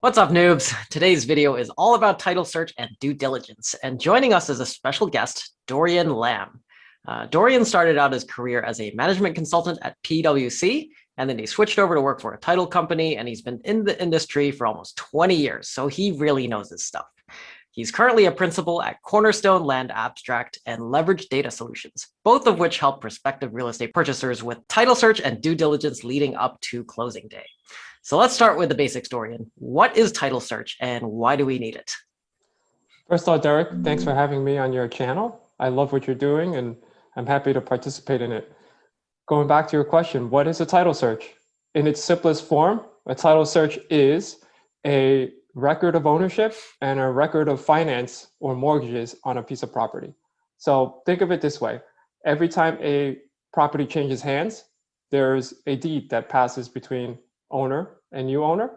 What's up, noobs? Today's video is all about title search and due diligence, and joining us is a special guest, Dorian Lam. Dorian started out his career as a management consultant at PwC, and then he switched over to work for a title company, and he's been in the industry for almost 20 years, so he really knows his stuff. He's currently a principal at Cornerstone Land Abstract and Leverage Data Solutions, both of which help prospective real estate purchasers with title search and due diligence leading up to closing day. So let's start with the basics, Dorian. What is title search and why do we need it? First of all, Derek, thanks for having me on your channel. I love what you're doing and I'm happy to participate in it. Going back to your question, what is a title search? In its simplest form, a title search is a record of ownership and a record of finance or mortgages on a piece of property. So think of it this way. Every time a property changes hands, there's a deed that passes between owner and new owner.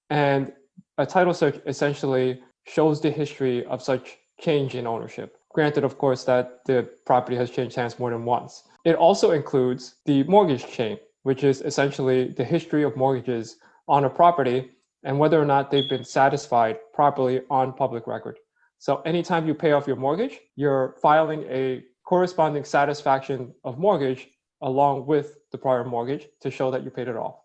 And a title search essentially shows the history of such change in ownership. Granted, of course, that the property has changed hands more than once. It also includes the mortgage chain, which is essentially the history of mortgages on a property and whether or not they've been satisfied properly on public record. So anytime you pay off your mortgage, you're filing a corresponding satisfaction of mortgage along with the prior mortgage to show that you paid it off.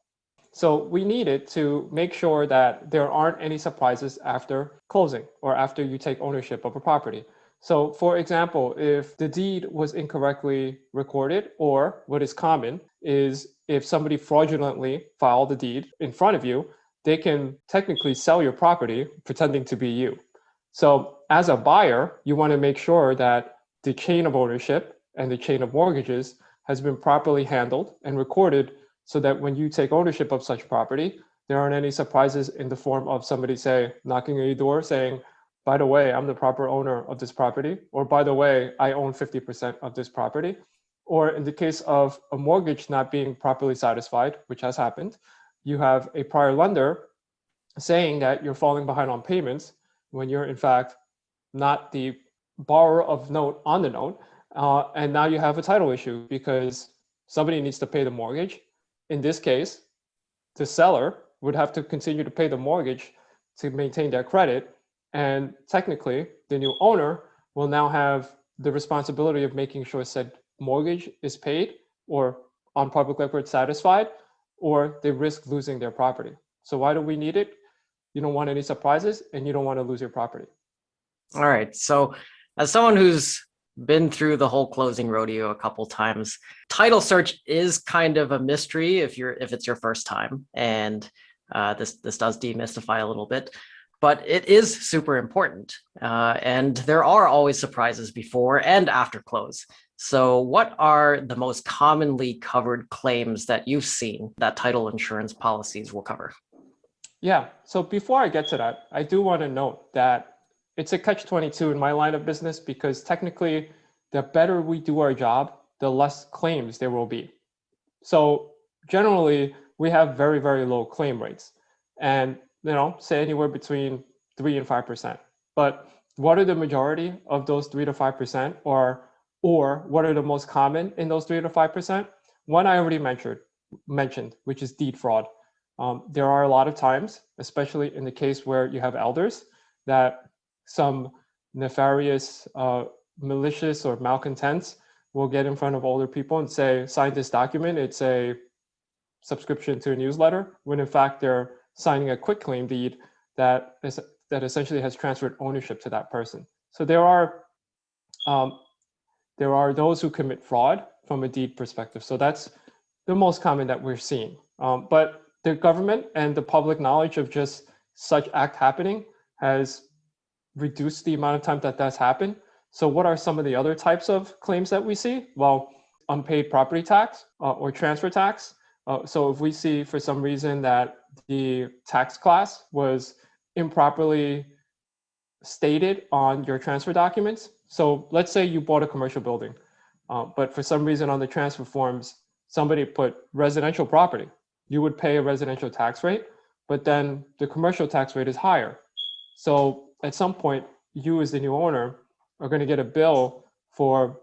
So we need it to make sure that there aren't any surprises after closing or after you take ownership of a property. So for example, if the deed was incorrectly recorded, or what is common is if somebody fraudulently filed the deed in front of you, they can technically sell your property pretending to be you. So as a buyer, you want to make sure that the chain of ownership and the chain of mortgages has been properly handled and recorded so that when you take ownership of such property, there aren't any surprises in the form of somebody, say, knocking on your door saying, by the way, I'm the proper owner of this property, or by the way, I own 50% of this property. Or in the case of a mortgage not being properly satisfied, which has happened, you have a prior lender saying that you're falling behind on payments when you're in fact not the borrower of note on the note. And now you have a title issue because somebody needs to pay the mortgage. In this case, the seller would have to continue to pay the mortgage to maintain their credit. And technically, the new owner will now have the responsibility of making sure said mortgage is paid or on public record satisfied, or they risk losing their property. So why do we need it? You don't want any surprises and you don't want to lose your property. All right. So as someone who's been through the whole closing rodeo a couple times, title search is kind of a mystery if it's your first time, and this does demystify a little bit, but it is super important, and there are always surprises before and after close. So what are the most commonly covered claims that you've seen that title insurance policies will cover? Yeah, so before I get to that, I do want to note that it's a catch-22 in my line of business because technically, the better we do our job, the less claims there will be. So generally, we have very, very low claim rates, and say anywhere between 3 and 5%. But what are the majority of those 3 to 5%, or what are the most common in those 3 to 5%? One I already mentioned, which is deed fraud. There are a lot of times, especially in the case where you have elders, that some nefarious, malicious or malcontents will get in front of older people and say, sign this document, it's a subscription to a newsletter, when in fact they're signing a quitclaim deed that essentially has transferred ownership to that person. So there are those who commit fraud from a deed perspective. So that's the most common that we're seeing. But the government and the public knowledge of just such act happening has reduce the amount of time that that's happened. So what are some of the other types of claims that we see? Well, unpaid property tax or transfer tax. So if we see for some reason that the tax class was improperly stated on your transfer documents. So let's say you bought a commercial building, but for some reason on the transfer forms, somebody put residential property. You would pay a residential tax rate, but then the commercial tax rate is higher. So at some point, you as the new owner are going to get a bill for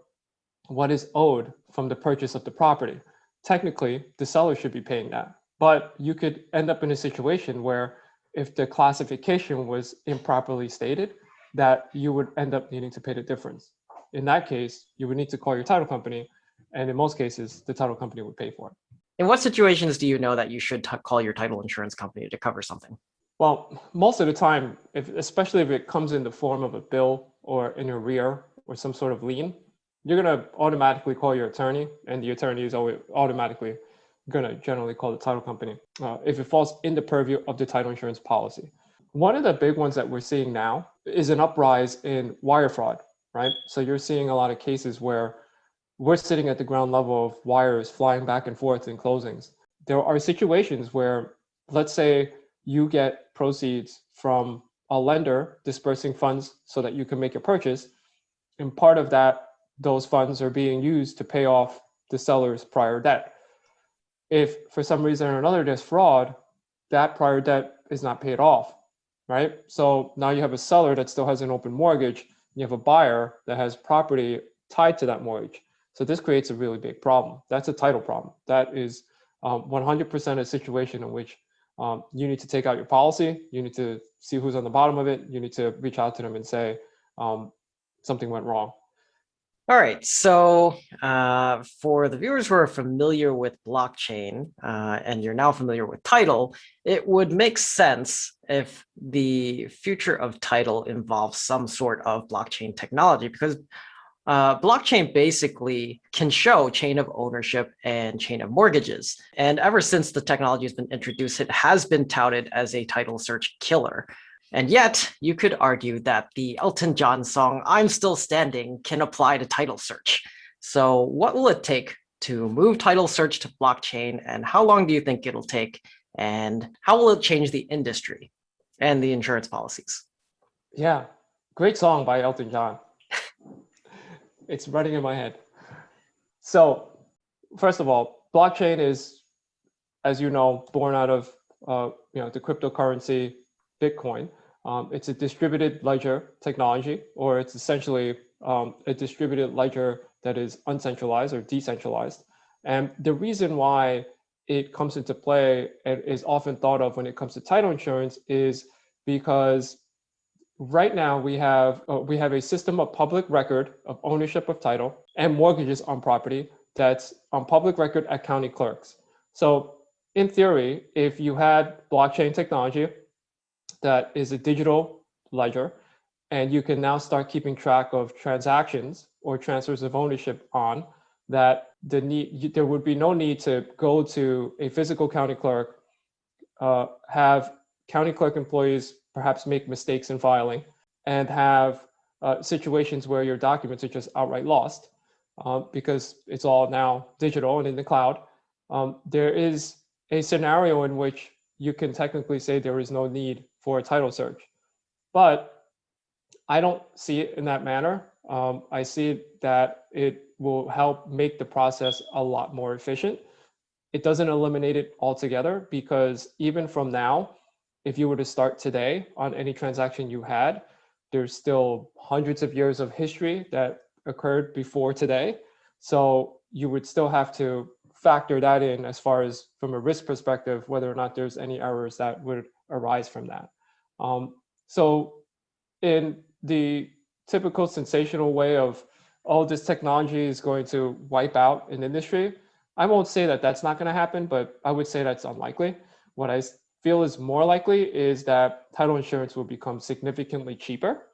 what is owed from the purchase of the property. Technically, the seller should be paying that, but you could end up in a situation where if the classification was improperly stated, that you would end up needing to pay the difference. In that case, you would need to call your title company, and in most cases, the title company would pay for it. In what situations do you know that you should call your title insurance company to cover something? Well, most of the time, especially if it comes in the form of a bill or an arrear or some sort of lien, you're going to automatically call your attorney, and the attorney is always automatically going to generally call the title company if it falls in the purview of the title insurance policy. One of the big ones that we're seeing now is an uprise in wire fraud, right? So you're seeing a lot of cases where we're sitting at the ground level of wires flying back and forth in closings. There are situations where, let's say, you get proceeds from a lender dispersing funds so that you can make a purchase, and part of that, those funds are being used to pay off the seller's prior debt. If for some reason or another there's fraud, that prior debt is not paid off, right? So now you have a seller that still has an open mortgage, and you have a buyer that has property tied to that mortgage. So this creates a really big problem. That's a title problem. That is 100% a situation in which you need to take out your policy. You need to see who's on the bottom of it. You need to reach out to them and say something went wrong. All right, so for the viewers who are familiar with blockchain and you're now familiar with title, it would make sense if the future of title involves some sort of blockchain technology, because blockchain basically can show chain of ownership and chain of mortgages. And ever since the technology has been introduced, it has been touted as a title search killer. And yet, you could argue that the Elton John song, I'm Still Standing, can apply to title search. So what will it take to move title search to blockchain, and how long do you think it'll take? And how will it change the industry and the insurance policies? Yeah, great song by Elton John. It's running in my head. So first of all, blockchain is, as you know, born out of the cryptocurrency Bitcoin. It's a distributed ledger technology, or it's essentially a distributed ledger that is uncentralized or decentralized. And the reason why it comes into play and is often thought of when it comes to title insurance is because right now we have a system of public record of ownership of title and mortgages on property that's on public record at county clerks. So in theory, if you had blockchain technology that is a digital ledger, and you can now start keeping track of transactions or transfers of ownership on that, there would be no need to go to a physical county clerk, have county clerk employees perhaps make mistakes in filing, and have situations where your documents are just outright lost because it's all now digital and in the cloud. There is a scenario in which you can technically say there is no need for a title search. But I don't see it in that manner. I see that it will help make the process a lot more efficient. It doesn't eliminate it altogether, because even from now, if you were to start today on any transaction you had, there's still hundreds of years of history that occurred before today. So you would still have to factor that in as far as from a risk perspective, whether or not there's any errors that would arise from that. So in the typical sensational way of, oh, this technology is going to wipe out an industry, I won't say that that's not going to happen, but I would say that's unlikely. What I feel is more likely is that title insurance will become significantly cheaper,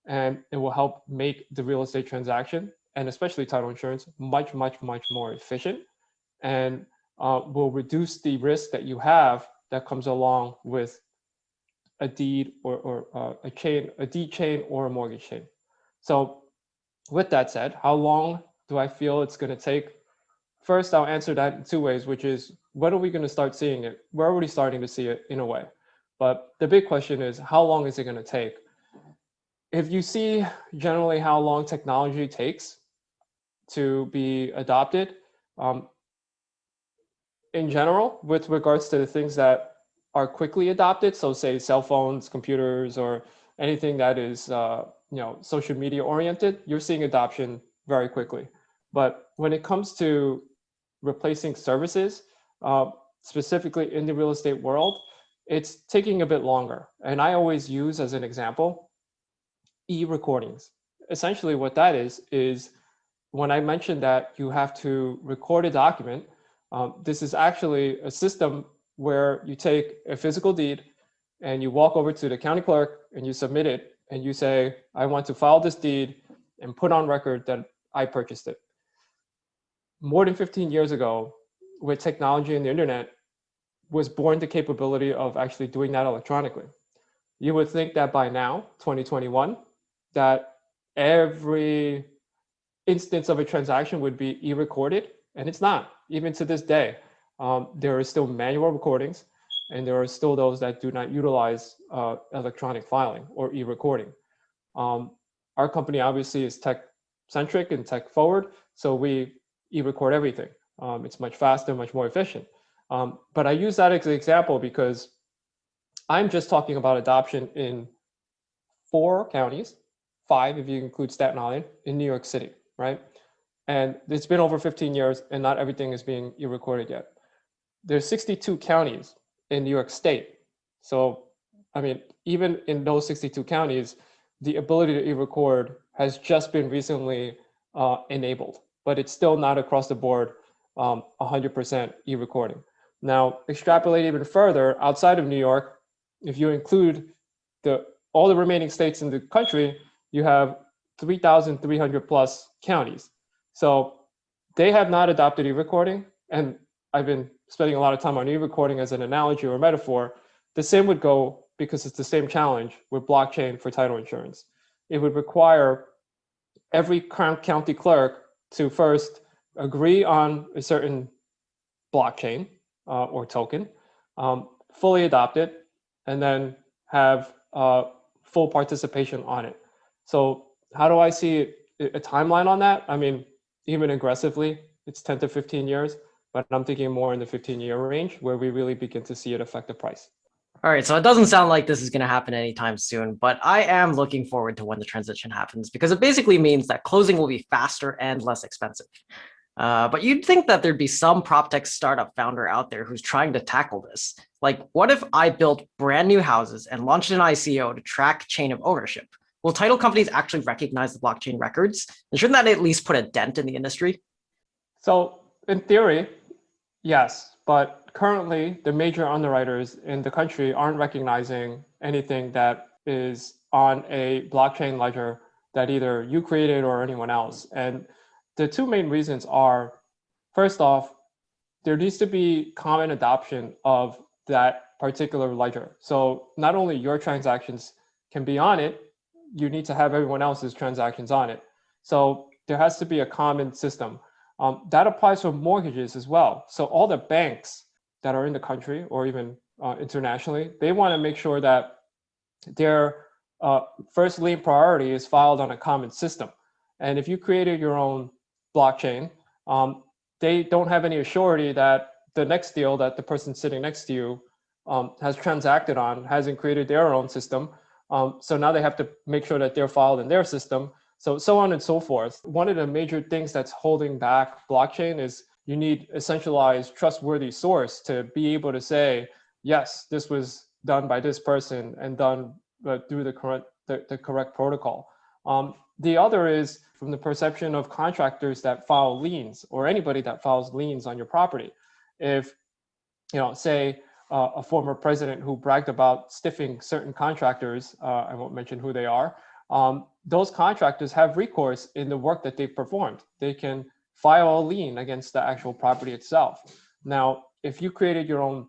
and it will help make the real estate transaction, and especially title insurance, much, much, much more efficient, and will reduce the risk that you have that comes along with a deed or a deed chain or a mortgage chain. So with that said, how long do I feel it's going to take? First, I'll answer that in two ways, which is, when are we going to start seeing it? We're already starting to see it in a way. But the big question is, how long is it going to take? If you see generally how long technology takes to be adopted, in general, with regards to the things that are quickly adopted, so say cell phones, computers, or anything that is social media oriented, you're seeing adoption very quickly. But when it comes to replacing services, specifically in the real estate world, it's taking a bit longer. And I always use as an example, e-recordings. Essentially what that is when I mentioned that you have to record a document, this is actually a system where you take a physical deed and you walk over to the county clerk and you submit it and you say, I want to file this deed and put on record that I purchased it. More than 15 years ago, with technology and the internet, was born the capability of actually doing that electronically. You would think that by now, 2021, that every instance of a transaction would be e-recorded, and it's not. Even to this day, there are still manual recordings, and there are still those that do not utilize electronic filing or e-recording. Our company obviously is tech-centric and tech-forward, so we e-record everything. It's much faster, much more efficient. But I use that as an example because I'm just talking about adoption in 4 counties, 5 if you include Staten Island, in New York City, right? And it's been over 15 years and not everything is being e-recorded yet. There's 62 counties in New York State. So, I mean, even in those 62 counties, the ability to e-record has just been recently enabled, but it's still not across the board 100% e-recording. Now, extrapolate even further outside of New York, if you include all the remaining states in the country, you have 3,300 plus counties. So they have not adopted e-recording, and I've been spending a lot of time on e-recording as an analogy or metaphor. The same would go, because it's the same challenge with blockchain for title insurance. It would require every county clerk to first agree on a certain blockchain or token, fully adopt it, and then have full participation on it. So how do I see a timeline on that? I mean, even aggressively, it's 10 to 15 years, but I'm thinking more in the 15-year range where we really begin to see it affect the price. All right, so it doesn't sound like this is going to happen anytime soon, but I am looking forward to when the transition happens because it basically means that closing will be faster and less expensive. But you'd think that there'd be some prop tech startup founder out there who's trying to tackle this. Like, what if I built brand new houses and launched an ICO to track chain of ownership? Will title companies actually recognize the blockchain records? And shouldn't that at least put a dent in the industry? So in theory, yes, but currently the major underwriters in the country aren't recognizing anything that is on a blockchain ledger that either you created or anyone else. And the 2 main reasons are, first off, there needs to be common adoption of that particular ledger. So not only your transactions can be on it, you need to have everyone else's transactions on it. So there has to be a common system. That applies for mortgages as well. So all the banks that are in the country or even internationally, they want to make sure that their first lien priority is filed on a common system. And if you created your own blockchain, they don't have any assurity that the next deal that the person sitting next to you has transacted on hasn't created their own system. So now they have to make sure that they're filed in their system. So on and so forth. One of the major things that's holding back blockchain is you need a centralized, trustworthy source to be able to say, yes, this was done by this person and done through the correct protocol. The other is from the perception of contractors that file liens or anybody that files liens on your property. If, say a former president who bragged about stiffing certain contractors, I won't mention who they are, those contractors have recourse in the work that they've performed. They can file a lien against the actual property itself. Now, if you created your own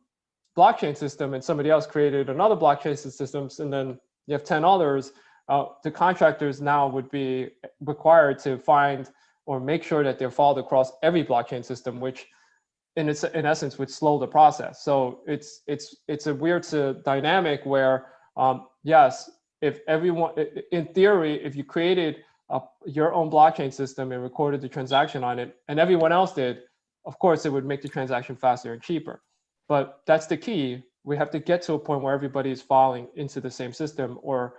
blockchain system and somebody else created another blockchain system, and then you have 10 others, the contractors now would be required to find or make sure that they're filed across every blockchain system, which in essence would slow the process. So it's a weird dynamic where, yes, if everyone, in theory, if you created your own blockchain system and recorded the transaction on it and everyone else did, of course, it would make the transaction faster and cheaper. But that's the key. We have to get to a point where everybody is filing into the same system or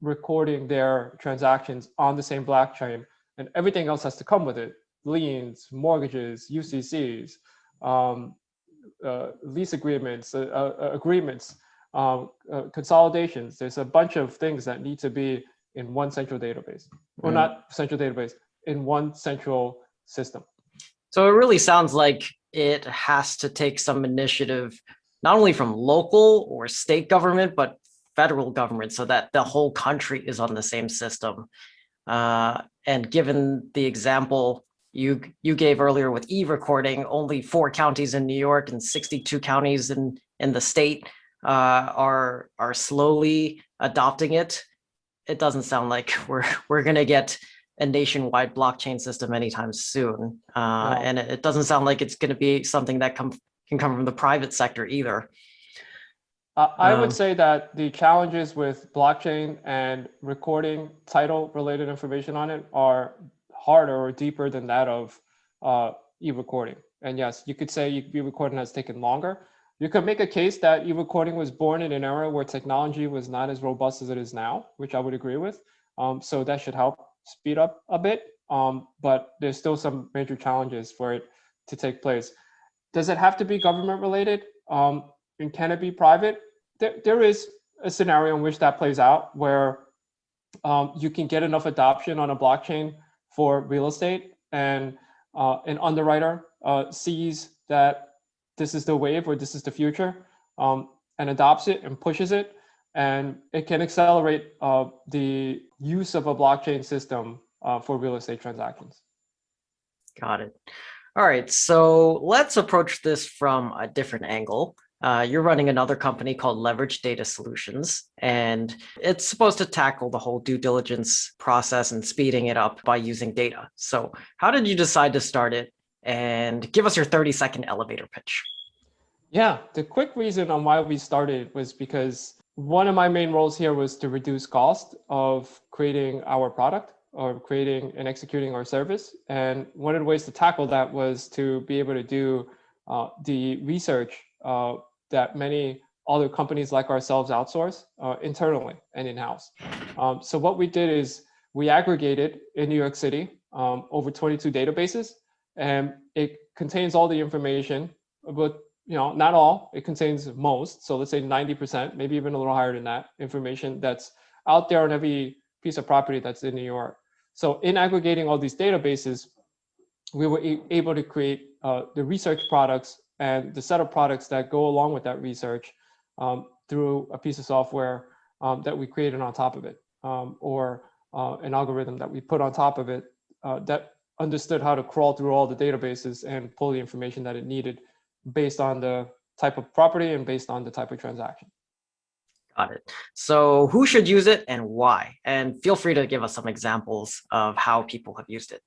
recording their transactions on the same blockchain, and everything else has to come with it: liens, mortgages, UCCs, lease agreements, agreements, consolidations. There's a bunch of things that need to be in one central database, or not central database, in one central system. So it really sounds like it has to take some initiative, not only from local or state government, but federal government, so that the whole country is on the same system. And given the example you gave earlier with e-recording, only 4 counties in New York and 62 counties in the state are slowly adopting it. It doesn't sound like we're going to get a nationwide blockchain system anytime soon. No. And it doesn't sound like it's going to be something that can come from the private sector either. I would say that the challenges with blockchain and recording title related information on it are harder or deeper than that of e-recording. And yes, you could say e-recording has taken longer. You could make a case that e-recording was born in an era where technology was not as robust as it is now, which I would agree with. So that should help speed up a bit, but there's still some major challenges for it to take place. Does it have to be government related? And can it be private? There is a scenario in which that plays out where you can get enough adoption on a blockchain for real estate, and an underwriter sees that this is the wave or this is the future, and adopts it and pushes it, and it can accelerate the use of a blockchain system for real estate transactions. Got it. All right, so let's approach this from a different angle. You're running another company called Leverage Data Solutions, and it's supposed to tackle the whole due diligence process and speeding it up by using data. So how did you decide to start it? And give us your 30-second elevator pitch. Yeah, the quick reason on why we started was because one of my main roles here was to reduce cost of creating our product or creating and executing our service. And one of the ways to tackle that was to be able to do the research that many other companies like ourselves outsource internally and in-house. So what we did is we aggregated in New York City over 22 databases, and it contains all the information, but not all, it contains most. So let's say 90%, maybe even a little higher than that, information that's out there on every piece of property that's in New York. So in aggregating all these databases, we were able to create the research products and the set of products that go along with that research through a piece of software that we created on top of it, or an algorithm that we put on top of it that understood how to crawl through all the databases and pull the information that it needed based on the type of property and based on the type of transaction. Got it. So who should use it and why? And feel free to give us some examples of how people have used it.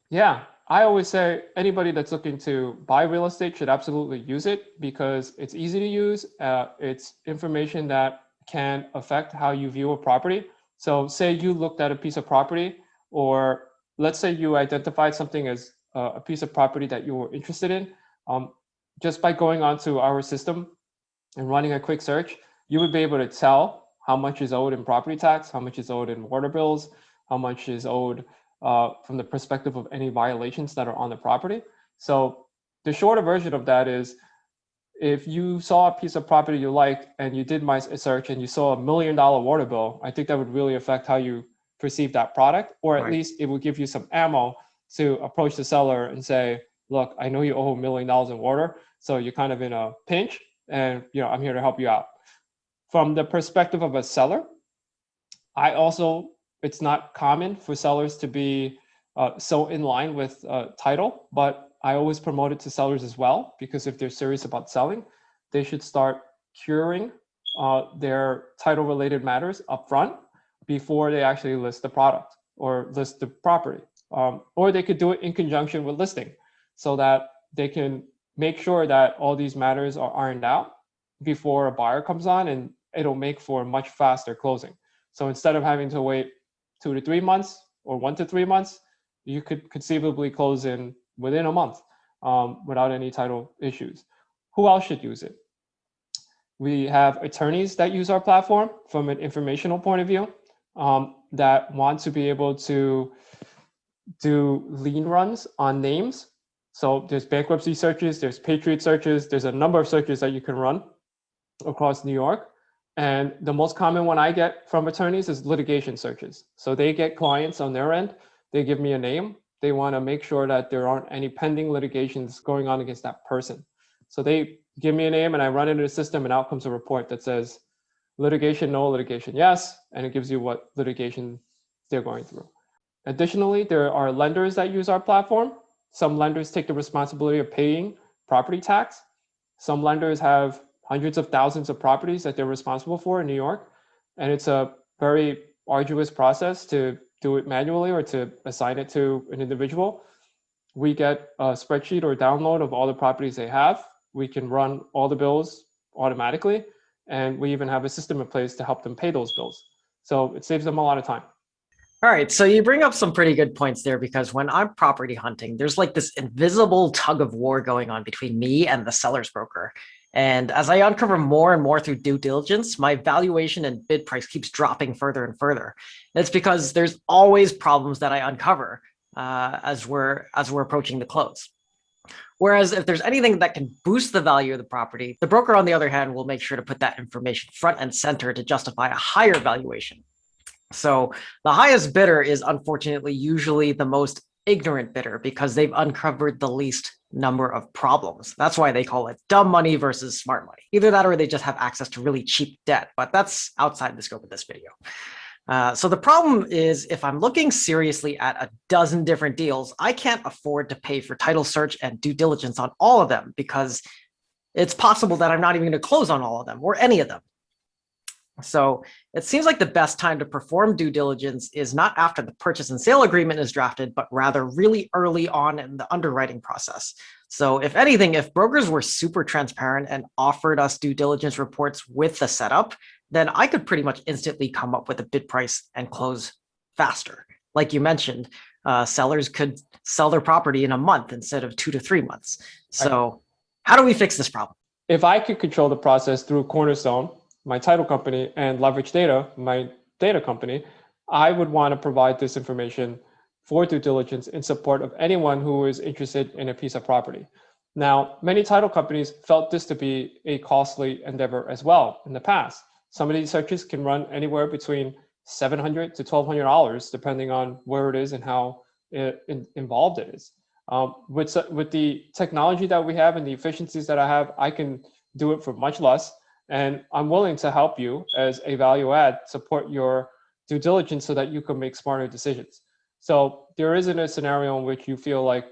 Yeah, I always say anybody that's looking to buy real estate should absolutely use it because it's easy to use. It's information that can affect how you view a property. So say you looked at a piece of property, or let's say you identified something as a piece of property that you were interested in. Just by going onto our system and running a quick search, you would be able to tell how much is owed in property tax, how much is owed in water bills, how much is owed from the perspective of any violations that are on the property. So the shorter version of that is, if you saw a piece of property you liked and you did my search and you saw $1 million water bill, I think that would really affect how you perceive that product, or at least it would give you some ammo to approach the seller and say, look, I know you owe $1 million in water, so you're kind of in a pinch, and I'm here to help you out. From the perspective of a seller, it's not common for sellers to be so in line with title, but I always promote it to sellers as well, because if they're serious about selling, they should start curing their title related matters upfront before they actually list the product or list the property. Or they could do it in conjunction with listing, so that they can make sure that all these matters are ironed out before a buyer comes on, and it'll make for a much faster closing. So instead of having to wait 2 to 3 months or 1 to 3 months, you could conceivably close in within a month without any title issues. Who else should use it? We have attorneys that use our platform from an informational point of view, that want to be able to do lien runs on names. So there's bankruptcy searches, there's patriot searches, there's a number of searches that you can run across New York. And the most common one I get from attorneys is litigation searches. So they get clients on their end, they give me a name, they want to make sure that there aren't any pending litigations going on against that person. So they give me a name and I run it into the system, and out comes a report that says litigation, no, litigation, yes, and it gives you what litigation they're going through. Additionally, there are lenders that use our platform. Some lenders take the responsibility of paying property tax. Some lenders have hundreds of thousands of properties that they're responsible for in New York. And it's a very arduous process to do it manually or to assign it to an individual. We get a spreadsheet or download of all the properties they have. We can run all the bills automatically. And we even have a system in place to help them pay those bills. So it saves them a lot of time. All right, so you bring up some pretty good points there, because when I'm property hunting, there's like this invisible tug of war going on between me and the seller's broker. And as I uncover more and more through due diligence, my valuation and bid price keeps dropping further and further. And it's because there's always problems that I uncover as we're approaching the close. Whereas if there's anything that can boost the value of the property, the broker, on the other hand, will make sure to put that information front and center to justify a higher valuation. So the highest bidder is unfortunately usually the most ignorant bidder, because they've uncovered the least number of problems. That's why they call it dumb money versus smart money. Either that or they just have access to really cheap debt, but that's outside the scope of this video. So the problem is, if I'm looking seriously at a dozen different deals, I can't afford to pay for title search and due diligence on all of them, because it's possible that I'm not even going to close on all of them or any of them. So it seems like the best time to perform due diligence is not after the purchase and sale agreement is drafted, but rather really early on in the underwriting process. So if anything, if brokers were super transparent and offered us due diligence reports with the setup, then I could pretty much instantly come up with a bid price and close faster. Like you mentioned, sellers could sell their property in a month instead of 2 to 3 months. So how do we fix this problem? If I could control the process through Cornerstone, my title company, and Leverage Data, my data company, I would want to provide this information for due diligence in support of anyone who is interested in a piece of property. Now, many title companies felt this to be a costly endeavor as well in the past. Some of these searches can run anywhere between $700 to $1,200, depending on where it is and how involved it is. With the technology that we have and the efficiencies that I have, I can do it for much less. And I'm willing to help you as a value add, support your due diligence so that you can make smarter decisions. So there isn't a scenario in which you feel like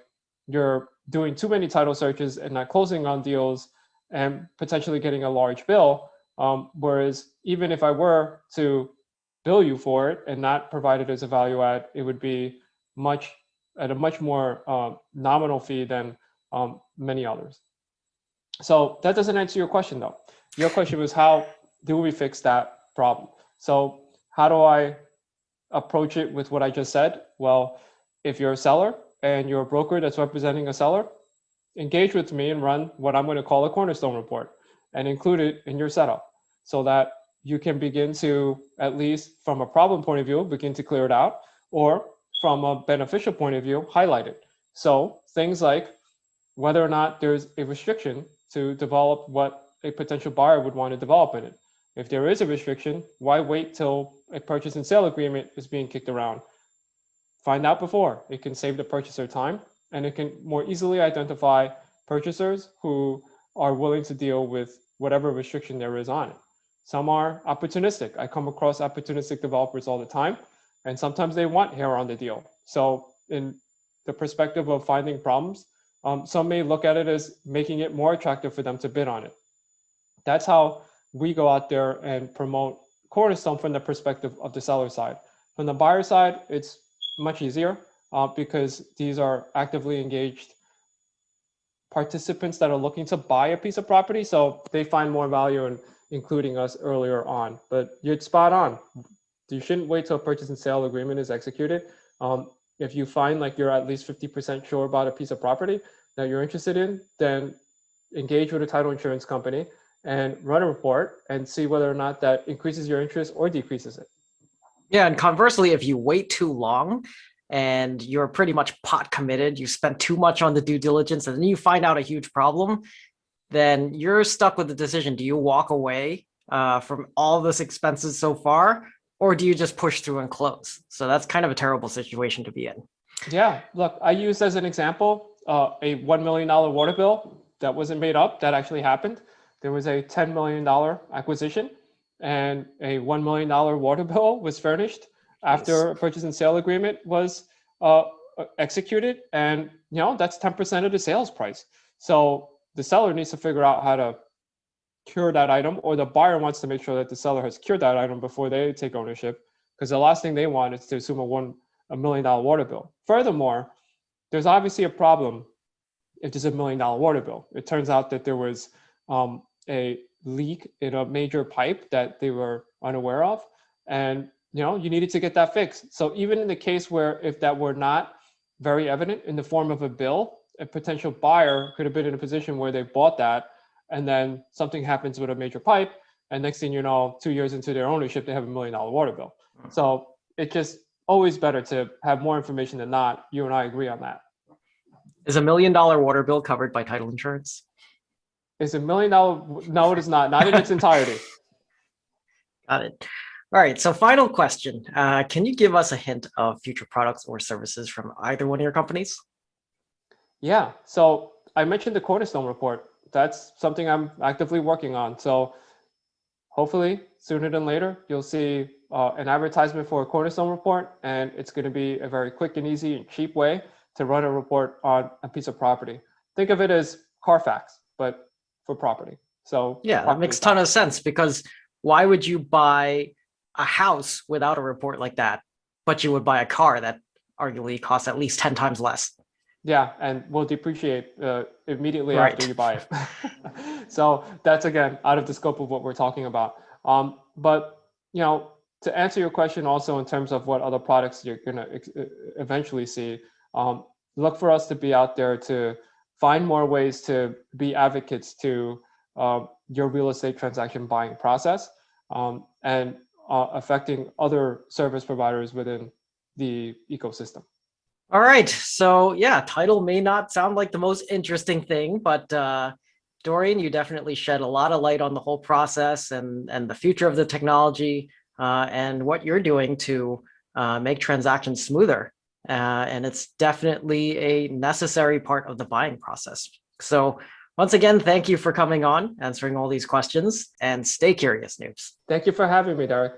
you're doing too many title searches and not closing on deals and potentially getting a large bill. Whereas even if I were to bill you for it and not provide it as a value add, it would be at a much more nominal fee than many others. So that doesn't answer your question though. Your question was, how do we fix that problem? So how do I approach it with what I just said? Well, if you're a seller and you're a broker that's representing a seller, engage with me and run what I'm going to call a Cornerstone report and include it in your setup so that you can begin to, at least from a problem point of view, begin to clear it out, or from a beneficial point of view, highlight it. So things like whether or not there's a restriction to develop what a potential buyer would want to develop in it. If there is a restriction, why wait till a purchase and sale agreement is being kicked around? Find out before. It can save the purchaser time, and it can more easily identify purchasers who are willing to deal with whatever restriction there is on it. Some are opportunistic. I come across opportunistic developers all the time, and sometimes they want hair on the deal. So in the perspective of finding problems, some may look at it as making it more attractive for them to bid on it. That's how we go out there and promote Cornerstone from the perspective of the seller side. From the buyer side, it's much easier because these are actively engaged participants that are looking to buy a piece of property. So they find more value in including us earlier on. But you're spot on. You shouldn't wait till a purchase and sale agreement is executed. If you find like you're at least 50% sure about a piece of property that you're interested in, then engage with a title insurance company and run a report and see whether or not that increases your interest or decreases it. Yeah, and conversely, if you wait too long, and you're pretty much pot committed, you spent too much on the due diligence, and then you find out a huge problem, then you're stuck with the decision. Do you walk away from all this expenses so far, or do you just push through and close? So that's kind of a terrible situation to be in. Yeah, look, I used as an example a $1 million water bill that wasn't made up, that actually happened. There was a $10 million acquisition, and a $1 million water bill was furnished after a purchase and sale agreement was executed. And that's 10% of the sales price. So the seller needs to figure out how to cure that item, or the buyer wants to make sure that the seller has cured that item before they take ownership, because the last thing they want is to assume a $1 million water bill. Furthermore, there's obviously a problem if there's a $1 million water bill. It turns out that there was a leak in a major pipe that they were unaware of, and you needed to get that fixed. So even in the case where if that were not very evident in the form of a bill, a potential buyer could have been in a position where they bought that, and then something happens with a major pipe, and next thing you know, 2 years into their ownership, they have a $1 million water bill. So it's just always better to have more information than not. You and I agree on that. Is a $1 million water bill covered by title insurance? Is a $1 million? No, it is not. Not in its entirety. Got it. All right. So final question. Can you give us a hint of future products or services from either one of your companies? Yeah. So I mentioned the Cornerstone report. That's something I'm actively working on. So hopefully sooner than later, you'll see an advertisement for a Cornerstone report, and it's going to be a very quick and easy and cheap way to run a report on a piece of property. Think of it as Carfax, but for property. So yeah, that makes a ton of sense, because why would you buy a house without a report like that, but you would buy a car that arguably costs at least 10 times less? Yeah, and will depreciate immediately after you buy it. So that's, again, out of the scope of what we're talking about. But to answer your question also in terms of what other products you're going to eventually see, look for us to be out there to find more ways to be advocates to your real estate transaction buying process, and affecting other service providers within the ecosystem. All right. So yeah, title may not sound like the most interesting thing, but Dorian, you definitely shed a lot of light on the whole process and the future of the technology, and what you're doing to make transactions smoother. And it's definitely a necessary part of the buying process. So once again, thank you for coming on, answering all these questions, and stay curious, noobs. Thank you for having me, Derek.